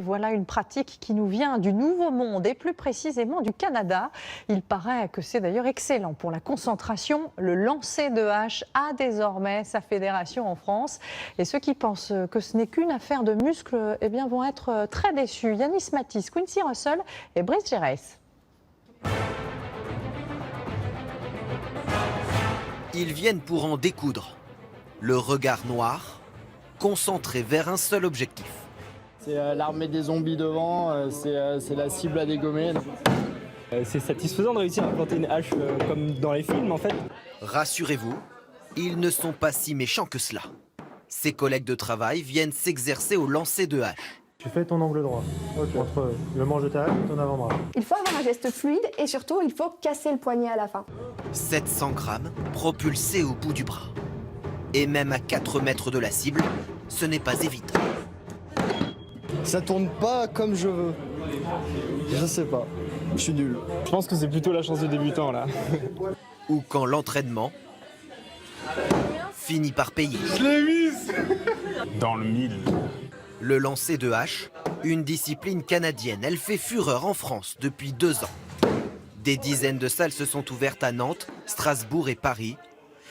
voilà une pratique qui nous vient du Nouveau Monde et plus précisément du Canada. Il paraît que c'est d'ailleurs excellent pour la concentration. Le lancer de hache a désormais sa fédération en France. Et ceux qui pensent que ce n'est qu'une affaire de muscles eh bien, vont être très déçus. Yanis Matisse, Quincy Russell et Brice Gervais. Ils viennent pour en découdre. Le regard noir, concentré vers un seul objectif. C'est l'armée des zombies devant, c'est la cible à dégommer. C'est satisfaisant de réussir à planter une hache comme dans les films en fait. Rassurez-vous, ils ne sont pas si méchants que cela. Ses collègues de travail viennent s'exercer au lancer de hache. Tu fais ton angle droit entre le manche de ta hache et ton avant-bras. Il faut avoir un geste fluide et surtout il faut casser le poignet à la fin. 700 grammes propulsés au bout du bras. Et même à 4 mètres de la cible, ce n'est pas évident. Ça tourne pas comme je veux. Je sais pas, je suis nul. Je pense que c'est plutôt la chance de débutant là. Ou quand l'entraînement finit par payer. Je l'ai mise dans le mille. Le lancer de hache, une discipline canadienne, elle fait fureur en France depuis 2 ans. Des dizaines de salles se sont ouvertes à Nantes, Strasbourg et Paris.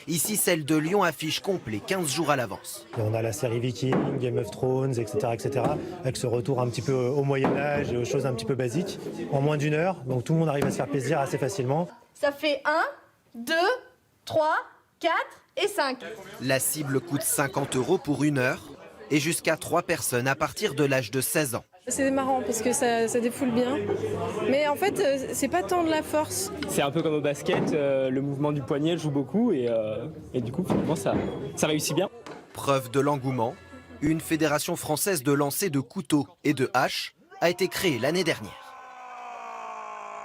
Ici, celle de Lyon affiche complet 15 jours à l'avance. On a la série Viking, Game of Thrones, etc., avec ce retour un petit peu au Moyen-Âge et aux choses un petit peu basiques, en moins d'1 heure. Donc tout le monde arrive à se faire plaisir assez facilement. Ça fait 1, 2, 3, 4 et 5. La cible coûte 50 € pour 1 heure et jusqu'à 3 personnes à partir de l'âge de 16 ans. C'est marrant parce que ça défoule bien. Mais en fait, c'est pas tant de la force. C'est un peu comme au basket, le mouvement du poignet joue beaucoup et du coup finalement ça réussit bien. Preuve de l'engouement, une fédération française de lancer de couteaux et de haches a été créée l'année dernière.